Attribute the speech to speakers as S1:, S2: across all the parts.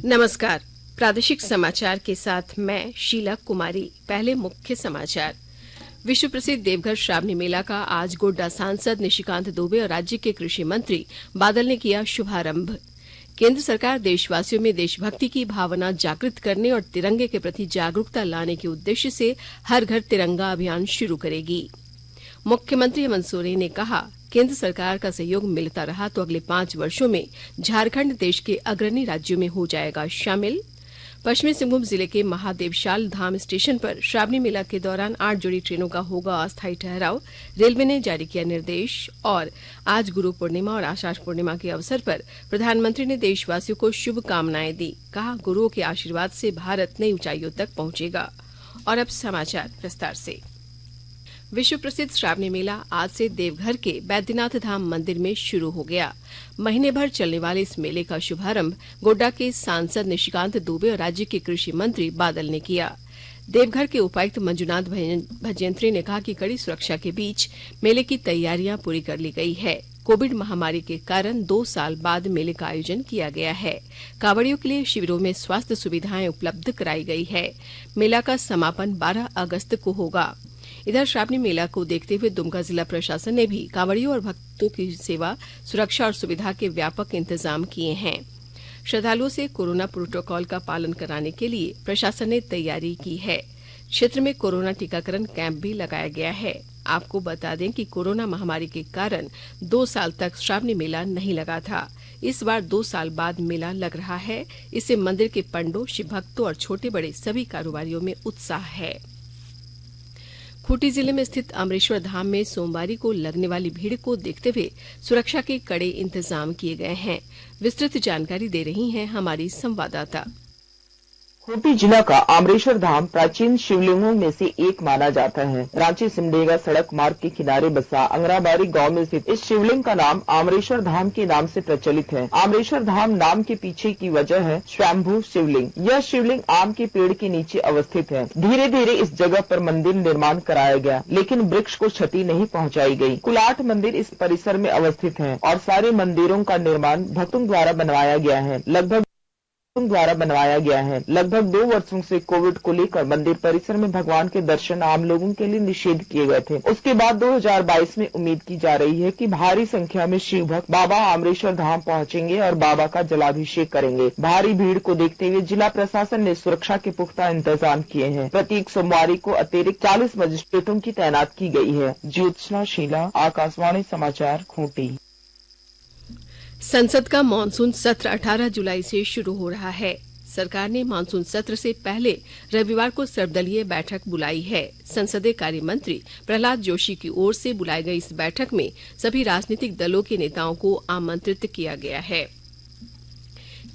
S1: नमस्कार। प्रादेशिक समाचार के साथ मैं शीला कुमारी। पहले मुख्य समाचार। विश्व प्रसिद्ध देवघर श्रावणी मेला का आज गोड्डा सांसद निशिकांत दुबे और राज्य के कृषि मंत्री बादल ने किया शुभारंभ। केंद्र सरकार देशवासियों में देशभक्ति की भावना जागृत करने और तिरंगे के प्रति जागरूकता लाने के उद्देश्य से हर घर तिरंगा अभियान शुरू करेगी। मुख्यमंत्री हेमंत सोरेन ने कहा, केंद्र सरकार का सहयोग मिलता रहा तो अगले 5 वर्षों में झारखंड देश के अग्रणी राज्यों में हो जाएगा शामिल। पश्चिमी सिंहभूम जिले के महादेवशाल धाम स्टेशन पर श्रावणी मेला के दौरान 8 जोड़ी ट्रेनों का होगा अस्थायी ठहराव, रेलवे ने जारी किया निर्देश। और आज गुरु पूर्णिमा और आषाढ़ पूर्णिमा के अवसर पर प्रधानमंत्री ने देशवासियों को शुभकामनाएं दी। कहा, गुरुओं के आशीर्वाद से भारत नई ऊंचाइयों तक पहुंचेगा। और अब समाचार विस्तार से। विश्व प्रसिद्ध श्रावणी मेला आज से देवघर के बैद्यनाथ धाम मंदिर में शुरू हो गया। महीने भर चलने वाले इस मेले का शुभारंभ गोड्डा के सांसद निशिकांत दुबे और राज्य के कृषि मंत्री बादल ने किया। देवघर के उपायुक्त मंजुनाथ भजयंत्री ने कहा कि कड़ी सुरक्षा के बीच मेले की तैयारियां पूरी कर ली गई है। कोविड महामारी के कारण 2 साल बाद मेले का आयोजन किया गया है। कांवड़ियों के लिए शिविरों में स्वास्थ्य सुविधाएं उपलब्ध कराई गई है। मेला का समापन 12 अगस्त को होगा। इधर श्रावणी मेला को देखते हुए दुमका जिला प्रशासन ने भी कांवड़ियों और भक्तों की सेवा, सुरक्षा और सुविधा के व्यापक इंतजाम किए हैं। श्रद्धालुओं से कोरोना प्रोटोकॉल का पालन कराने के लिए प्रशासन ने तैयारी की है। क्षेत्र में कोरोना टीकाकरण कैंप भी लगाया गया है। आपको बता दें कि कोरोना महामारी के कारण 2 साल तक श्रावणी मेला नहीं लगा था। इस बार 2 साल बाद मेला लग रहा है। इससे मंदिर के पंडों, शिव भक्तों और छोटे बड़े सभी कारोबारियों में उत्साह है। खूंटी जिले में स्थित अमरेश्वर धाम में सोमवारी को लगने वाली भीड़ को देखते हुए सुरक्षा के कड़े इंतजाम किए गए हैं। विस्तृत जानकारी दे रही हैं हमारी संवाददाता।
S2: खूंटी जिला का आमरेश्वर धाम प्राचीन शिवलिंगों में से एक माना जाता है। रांची सिमडेगा सड़क मार्ग के किनारे बसा अंगराबारी गांव में स्थित इस शिवलिंग का नाम आमरेश्वर धाम के नाम से प्रचलित है। आमरेश्वर धाम नाम के पीछे की वजह है स्वयंभू शिवलिंग। यह शिवलिंग आम के पेड़ के नीचे अवस्थित है। धीरे धीरे इस जगह पर मंदिर निर्माण कराया गया, लेकिन वृक्ष को क्षति नहीं पहुँचाई गयी। कुल 8 मंदिर इस परिसर में अवस्थित है और सारे मंदिरों का निर्माण भक्तों द्वारा बनवाया गया है। लगभग 2 वर्षों से कोविड को लेकर मंदिर परिसर में भगवान के दर्शन आम लोगों के लिए निषेध किए गए थे। उसके बाद 2022 में उम्मीद की जा रही है कि भारी संख्या में शिव भक्त बाबा आमरेश्वर धाम पहुंचेंगे और बाबा का जलाभिषेक करेंगे। भारी भीड़ को देखते हुए जिला प्रशासन ने सुरक्षा के पुख्ता इंतजाम किए हैं। प्रत्येक सोमवारी को अतिरिक्त 40 मजिस्ट्रेटों की तैनात की गई है। ज्योत्सना शीला, आकाशवाणी समाचार, खूंटी।
S1: संसद का मानसून सत्र 18 जुलाई से शुरू हो रहा है। सरकार ने मानसून सत्र से पहले रविवार को सर्वदलीय बैठक बुलाई है। संसदीय कार्य मंत्री प्रहलाद जोशी की ओर से बुलाई गई इस बैठक में सभी राजनीतिक दलों के नेताओं को आमंत्रित किया गया है।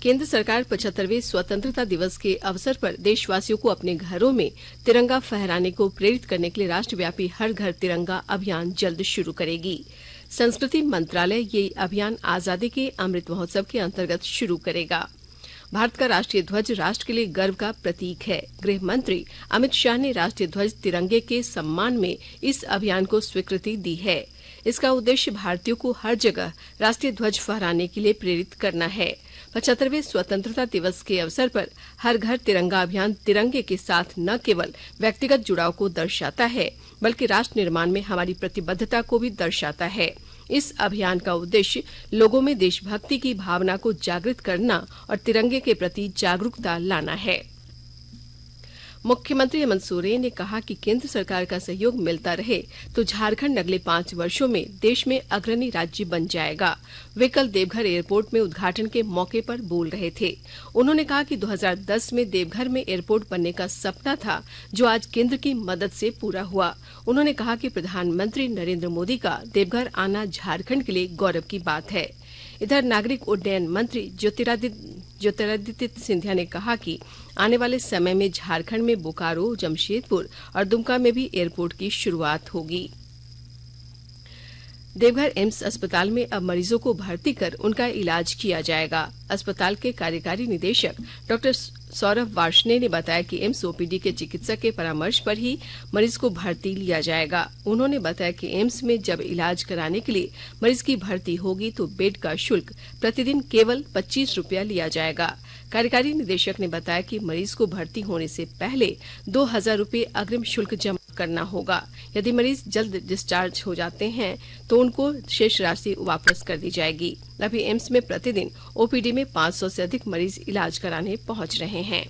S1: केंद्र सरकार 75वें स्वतंत्रता दिवस के अवसर पर देशवासियों को अपने घरों में तिरंगा फहराने को प्रेरित करने के लिए राष्ट्रव्यापी हर घर तिरंगा अभियान जल्द शुरू करेगी। संस्कृति मंत्रालय ये अभियान आजादी के अमृत महोत्सव के अंतर्गत शुरू करेगा। भारत का राष्ट्रीय ध्वज राष्ट्र के लिए गर्व का प्रतीक है। गृह मंत्री अमित शाह ने राष्ट्रीय ध्वज तिरंगे के सम्मान में इस अभियान को स्वीकृति दी है। इसका उद्देश्य भारतीयों को हर जगह राष्ट्रीय ध्वज फहराने के लिए प्रेरित करना है। 75वें स्वतंत्रता दिवस के अवसर पर हर घर तिरंगा अभियान तिरंगे के साथ न केवल व्यक्तिगत जुड़ाव को दर्शाता है, बल्कि राष्ट्र निर्माण में हमारी प्रतिबद्धता को भी दर्शाता है। इस अभियान का उद्देश्य लोगों में देशभक्ति की भावना को जागृत करना और तिरंगे के प्रति जागरूकता लाना है। मुख्यमंत्री हेमंत सोरेन ने कहा कि केंद्र सरकार का सहयोग मिलता रहे तो झारखंड अगले 5 वर्षों में देश में अग्रणी राज्य बन जाएगा। वे कल देवघर एयरपोर्ट में उद्घाटन के मौके पर बोल रहे थे। उन्होंने कहा कि 2010 में देवघर में एयरपोर्ट बनने का सपना था, जो आज केंद्र की मदद से पूरा हुआ। उन्होंने कहा कि प्रधानमंत्री नरेंद्र मोदी का देवघर आना झारखंड के लिए गौरव की बात है। इधर नागरिक उड्डयन मंत्री ज्योतिरादित्य सिंधिया ने कहा कि आने वाले समय में झारखंड में बोकारो, जमशेदपुर और दुमका में भी एयरपोर्ट की शुरुआत होगी। देवघर एम्स अस्पताल में अब मरीजों को भर्ती कर उनका इलाज किया जाएगा। अस्पताल के कार्यकारी निदेशक डॉक्टर सौरभ वार्ष्णेय ने बताया कि एम्स ओपीडी के चिकित्सक के परामर्श पर ही मरीज को भर्ती लिया जाएगा। उन्होंने बताया कि एम्स में जब इलाज कराने के लिए मरीज की भर्ती होगी तो बेड का शुल्क प्रतिदिन केवल 25 रुपया लिया जाएगा। कार्यकारी निदेशक ने बताया कि मरीज को भर्ती होने से पहले 2,000 रुपये अग्रिम शुल्क जमा करना होगा। यदि मरीज जल्द डिस्चार्ज हो जाते हैं तो उनको शेष राशि वापस कर दी जाएगी। अभी एम्स में प्रतिदिन ओपीडी में 500 से अधिक मरीज इलाज कराने पहुंच रहे हैं।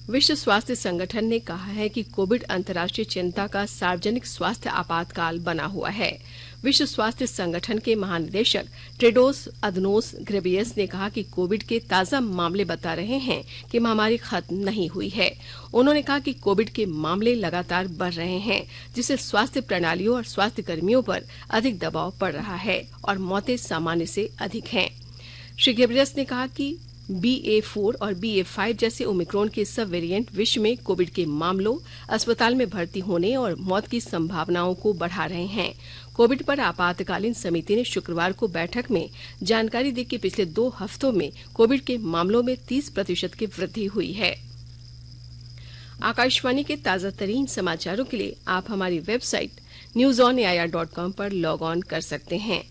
S1: विश्व स्वास्थ्य संगठन ने कहा है कि कोविड अंतर्राष्ट्रीय चिंता का सार्वजनिक स्वास्थ्य आपातकाल बना हुआ है। विश्व स्वास्थ्य संगठन के महानिदेशक टेड्रोस अदनोस घेब्रेयेसस ने कहा कि कोविड के ताजा मामले बता रहे हैं कि महामारी खत्म नहीं हुई है। उन्होंने कहा कि कोविड के मामले लगातार बढ़ रहे हैं, जिससे स्वास्थ्य प्रणालियों और स्वास्थ्य कर्मियों पर अधिक दबाव पड़ रहा है और मौतें सामान्य से अधिक हैं। श्री घेब्रेयेसस ने कहा कि BA.4 और BA.5 जैसे ओमिक्रॉन के सब वेरिएंट विश्व में कोविड के मामलों, अस्पताल में भर्ती होने और मौत की संभावनाओं को बढ़ा रहे हैं। कोविड पर आपातकालीन समिति ने शुक्रवार को बैठक में जानकारी दी कि पिछले 2 हफ्तों में कोविड के मामलों में 30% की वृद्धि हुई है। आकाशवाणी के ताजा तरीन समाचारों के लिए आप हमारी वेबसाइट newsonair.com पर लॉग ऑन कर सकते हैं।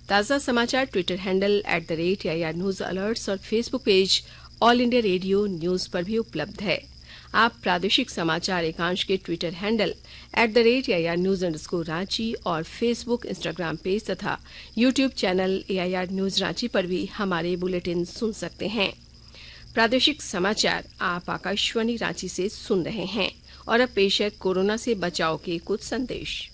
S1: ताजा समाचार Twitter handle @AIR news alerts और Facebook page All India Radio news पर भी उपलब्ध है। आप प्रादेशिक समाचार एकांश के ट्विटर हैंडल @AIR न्यूज _ और फेसबुक, इंस्टाग्राम पेज तथा YouTube channel AIR news Ranchi पर भी हमारे बुलेटिन सुन सकते हैं। प्रादेशिक समाचार आप आकाशवाणी रांची से सुन रहे हैं और अब पेश है कोरोना से बचाव के कुछ संदेश।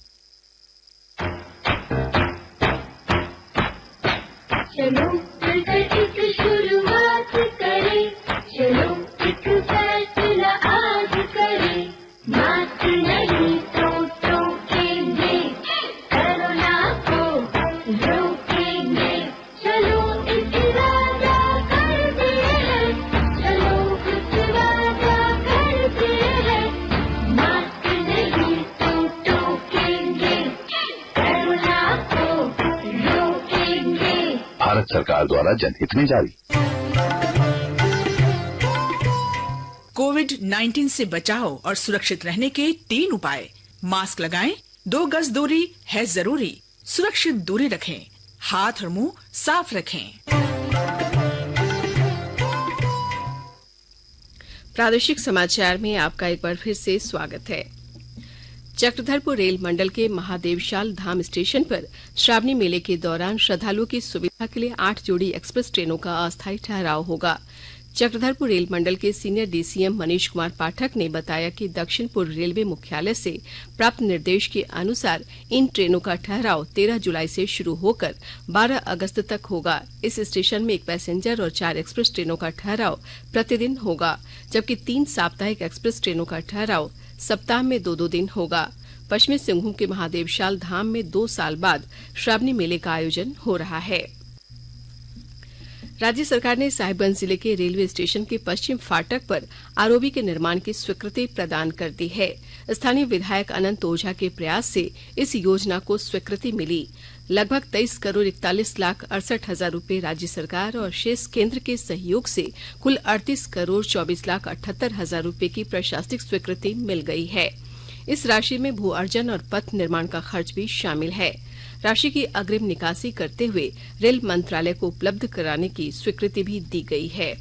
S3: चलो मिलकर एक शुरुआत करें, चलो एक फैसला आज करें, मास्क नहीं तो टोकेंगे, कोरोना को रोकेंगे, चलो एक वादा करते हैं, चलो कुछ वादा करते हैं, मास्क नहीं तो टोकेंगे, कोरोना को रोकेंगे।
S4: भारत सरकार द्वारा जनहित में जारी।
S5: कोविड-19 से बचाव और सुरक्षित रहने के 3 उपाय। मास्क लगाएं, 2 गज दूरी है जरूरी, सुरक्षित दूरी रखें, हाथ और मुंह साफ रखें।
S1: प्रादेशिक समाचार में आपका एक बार फिर से स्वागत है। चक्रधरपुर रेल मंडल के महादेवशाल धाम स्टेशन पर श्रावणी मेले के दौरान श्रद्धालुओं की सुविधा के लिए 8 जोड़ी एक्सप्रेस ट्रेनों का अस्थायी ठहराव होगा। चक्रधरपुर रेल मंडल के सीनियर DCM मनीष कुमार पाठक ने बताया कि दक्षिण पूर्व रेलवे मुख्यालय से प्राप्त निर्देश के अनुसार इन ट्रेनों का ठहराव 13 जुलाई से शुरू होकर 12 अगस्त तक होगा। इस स्टेशन में 1 पैसेंजर और 4 एक्सप्रेस ट्रेनों का ठहराव प्रतिदिन होगा, जबकि 3 साप्ताहिक एक्सप्रेस ट्रेनों का ठहराव सप्ताह में 2-2 दिन होगा। पश्चिमी सिंहभूम के महादेवशाल धाम में 2 साल बाद श्रावणी मेले का आयोजन हो रहा है। राज्य सरकार ने साहिबगंज जिले के रेलवे स्टेशन के पश्चिम फाटक पर आरओबी के निर्माण की स्वीकृति प्रदान कर दी है। स्थानीय विधायक अनंत ओझा के प्रयास से इस योजना को स्वीकृति मिली। लगभग 23 करोड़ 41 लाख 68 हजार रुपए राज्य सरकार और शेष केंद्र के सहयोग से कुल 38 करोड़ 24 लाख 78 हजार रुपए की प्रशासनिक स्वीकृति मिल गई है। इस राशि में भू अर्जन और पथ निर्माण का खर्च भी शामिल है। राशि की अग्रिम निकासी करते हुए रेल मंत्रालय को उपलब्ध कराने की स्वीकृति भी दी गई है।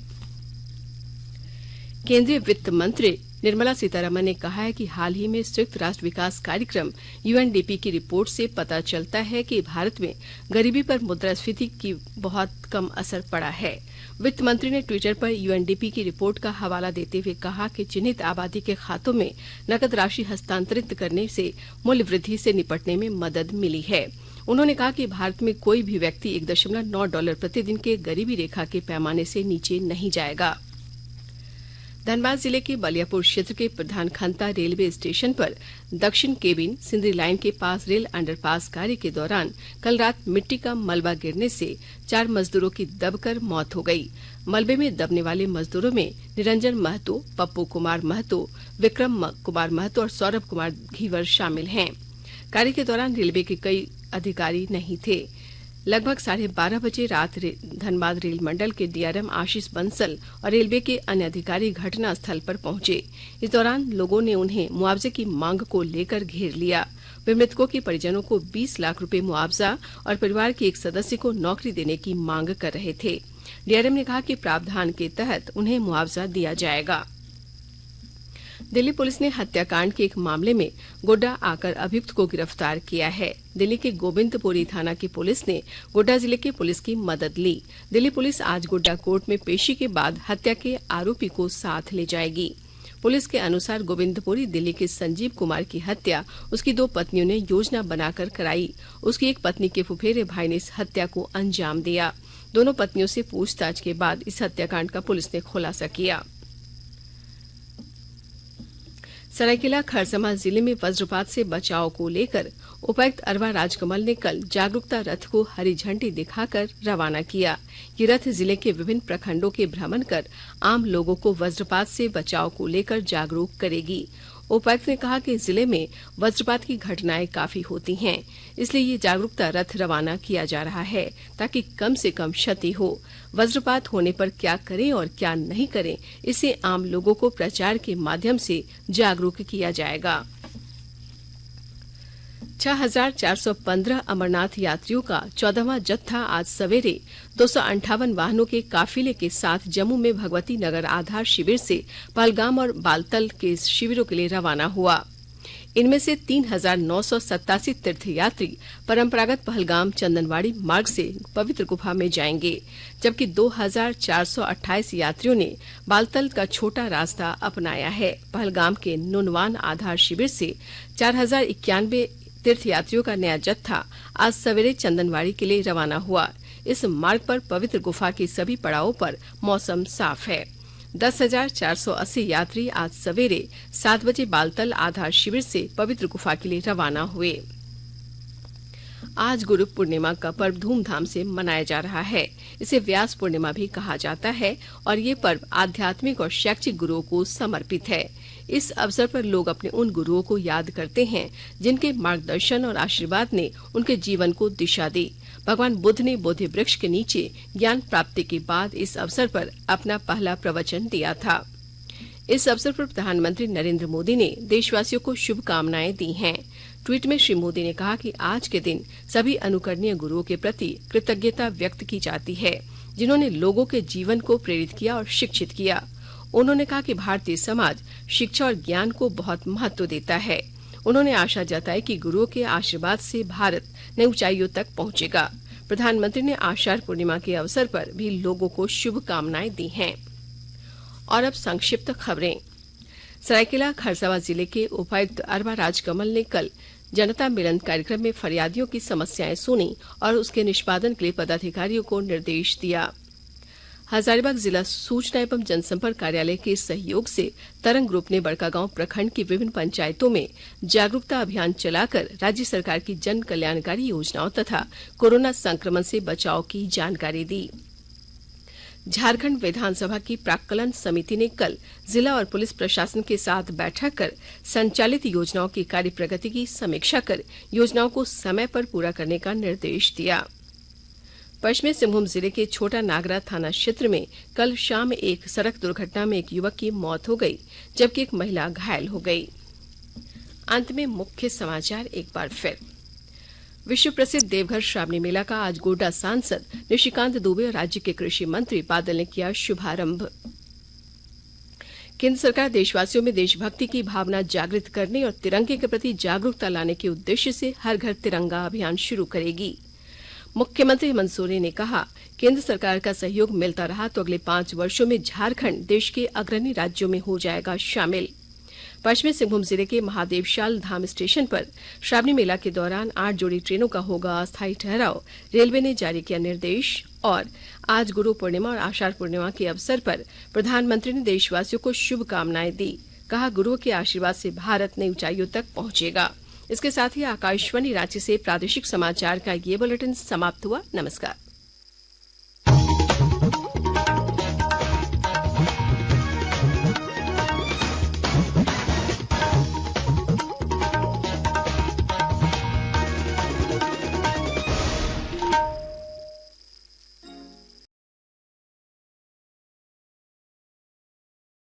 S1: केंद्रीय वित्त मंत्री निर्मला सीतारमण ने कहा है कि हाल ही में संयुक्त राष्ट्र विकास कार्यक्रम UNDP की रिपोर्ट से पता चलता है कि भारत में गरीबी पर मुद्रास्फीति की बहुत कम असर पड़ा है। वित्त मंत्री ने ट्विटर पर UNDP की रिपोर्ट का हवाला देते हुए कहा कि चिन्हित आबादी के खातों में नकद राशि हस्तांतरित करने से मूल्य वृद्धि से निपटने में मदद मिली है। उन्होंने कहा कि भारत में कोई भी व्यक्ति $1.9 प्रतिदिन के गरीबी रेखा के पैमाने से नीचे नहीं जाएगा। धनबाद जिले के बलियापुर क्षेत्र के प्रधान खंता रेलवे स्टेशन पर दक्षिण केबिन सिंदरी लाइन के पास रेल अंडरपास कार्य के दौरान कल रात मिट्टी का मलबा गिरने से 4 मजदूरों की दबकर मौत हो गई। मलबे में दबने वाले मजदूरों में निरंजन महतो, पप्पू कुमार महतो, विक्रम कुमार महतो और सौरभ कुमार घीवर शामिल हैं। कार्य के दौरान रेलवे के कई अधिकारी नहीं थे। लगभग 12:30 बजे रात धनबाद रेल मंडल के DRM आशीष बंसल और रेलवे के अन्य अधिकारी घटना स्थल पर पहुंचे। इस दौरान लोगों ने उन्हें मुआवजे की मांग को लेकर घेर लिया। वे मृतकों के परिजनों को 20 लाख रुपए मुआवजा और परिवार के एक सदस्य को नौकरी देने की मांग कर रहे थे। डीआरएम ने कहा कि प्रावधान के तहत उन्हें मुआवजा दिया जाएगा। दिल्ली पुलिस ने हत्याकांड के एक मामले में गोड्डा आकर अभियुक्त को गिरफ्तार किया है। दिल्ली के गोविंदपुरी थाना की पुलिस ने गोड्डा जिले की पुलिस की मदद ली। दिल्ली पुलिस आज गोड्डा कोर्ट में पेशी के बाद हत्या के आरोपी को साथ ले जाएगी। पुलिस के अनुसार गोविंदपुरी दिल्ली के संजीव कुमार की हत्या उसकी 2 पत्नियों ने योजना बनाकर कराई। उसकी एक पत्नी के फुफेरे भाई ने इस हत्या को अंजाम दिया। दोनों पत्नियों से पूछताछ के बाद इस हत्याकांड का पुलिस ने खुलासा किया। सरायकेला खरसावां जिले में वज्रपात से बचाव को लेकर उपायुक्त अरवा राजकमल ने कल जागरूकता रथ को हरी झंडी दिखाकर रवाना किया। ये रथ जिले के विभिन्न प्रखंडों के भ्रमण कर आम लोगों को वज्रपात से बचाव को लेकर जागरूक करेगी। उपायुक्त ने कहा कि जिले में वज्रपात की घटनाएं काफी होती हैं, इसलिए ये जागरूकता रथ रवाना किया जा रहा है ताकि कम से कम क्षति हो। वज्रपात होने पर क्या करें और क्या नहीं करें, इसे आम लोगों को प्रचार के माध्यम से जागरूक किया जाएगा। 6,415 अमरनाथ यात्रियों का 14वां जत्था आज सवेरे 258 वाहनों के काफिले के साथ जम्मू में भगवती नगर आधार शिविर से पहलगाम और बालतल के शिविरों के लिए रवाना हुआ। इनमें से 3,987 तीर्थयात्री परंपरागत पहलगाम चंदनवाड़ी मार्ग से पवित्र गुफा में जाएंगे, जबकि 2,428 यात्रियों ने बालतल का छोटा रास्ता अपनाया है। पहलगाम के नुनवान आधार शिविर से 4,091 तीर्थयात्रियों का नया जत्था आज सवेरे चंदनवाड़ी के लिए रवाना हुआ। इस मार्ग पर पवित्र गुफा के सभी पड़ावों पर मौसम साफ है। 10,480 यात्री आज सवेरे 7 बजे बालतल आधार शिविर से पवित्र गुफा के लिए रवाना हुए। आज गुरु पूर्णिमा का पर्व धूमधाम से मनाया जा रहा है। इसे व्यास पूर्णिमा भी कहा जाता है और ये पर्व आध्यात्मिक और शैक्षिक गुरुओं को समर्पित है। इस अवसर पर लोग अपने उन गुरुओं को याद करते हैं जिनके मार्गदर्शन और आशीर्वाद ने उनके जीवन को दिशा दी। भगवान बुद्ध ने बोधि वृक्ष के नीचे ज्ञान प्राप्ति के बाद इस अवसर पर अपना पहला प्रवचन दिया था। इस अवसर पर प्रधानमंत्री नरेंद्र मोदी ने देशवासियों को शुभकामनाएं दी हैं। ट्वीट में श्री मोदी ने कहा कि आज के दिन सभी अनुकरणीय गुरुओं के प्रति कृतज्ञता व्यक्त की जाती है, जिन्होंने लोगों के जीवन को प्रेरित किया और शिक्षित किया। उन्होंने कहा कि भारतीय समाज शिक्षा और ज्ञान को बहुत महत्व देता है। उन्होंने आशा जताई कि गुरुओं के आशीर्वाद से भारत नई ऊंचाइयों तक पहुंचेगा। प्रधानमंत्री ने आषाढ़ पूर्णिमा के अवसर पर भी लोगों को शुभकामनाएं दी हैं। और अब संक्षिप्त खबरें। सरायकेला खरसावां जिले के उपायुक्त अरवा राजकमल ने कल जनता मिलन कार्यक्रम में फरियादियों की समस्याएं सुनी और उसके निष्पादन के लिए पदाधिकारियों को निर्देश दिया। हजारीबाग जिला सूचना एवं जनसंपर्क कार्यालय के सहयोग से तरंग ग्रुप ने बड़कागांव प्रखंड की विभिन्न पंचायतों में जागरूकता अभियान चलाकर राज्य सरकार की जन कल्याणकारी योजनाओं तथा कोरोना संक्रमण से बचाव की जानकारी दी। झारखंड विधानसभा की प्राक्कलन समिति ने कल जिला और पुलिस प्रशासन के साथ बैठक कर संचालित योजनाओं की कार्य प्रगति की समीक्षा कर योजनाओं को समय पर पूरा करने का निर्देश दिया। पश्चिमी सिंहभूम जिले के छोटा नागरा थाना क्षेत्र में कल शाम एक सड़क दुर्घटना में एक युवक की मौत हो गई, जबकि एक महिला घायल हो गई। अंत में मुख्य समाचार एक बार फिर। विश्व प्रसिद्ध देवघर श्रावणी मेला का आज गोड्डा सांसद निशिकांत दुबे और राज्य के कृषि मंत्री बादल ने किया शुभारंभ। केंद्र सरकार देशवासियों में देशभक्ति की भावना जागृत करने और तिरंगे के प्रति जागरूकता लाने के उद्देश्य से हर घर तिरंगा अभियान शुरू करेगी। मुख्यमंत्री हेमंत सोरेन ने कहा, केंद्र सरकार का सहयोग मिलता रहा तो अगले 5 वर्षों में झारखंड देश के अग्रणी राज्यों में हो जाएगा शामिल। पश्चिमी सिंहभूम जिले के महादेवशाल धाम स्टेशन पर श्रावणी मेला के दौरान 8 जोड़ी ट्रेनों का होगा अस्थायी ठहराव, रेलवे ने जारी किया निर्देश। और आज गुरु पूर्णिमा और आषाढ़ पूर्णिमा के अवसर पर प्रधानमंत्री ने देशवासियों को शुभकामनाएं दी। कहा, गुरुओं के आशीर्वाद से भारत नई ऊंचाइयों तक पहुंचेगा। इसके साथ ही आकाशवाणी रांची से प्रादेशिक समाचार का ये बुलेटिन समाप्त हुआ। नमस्कार।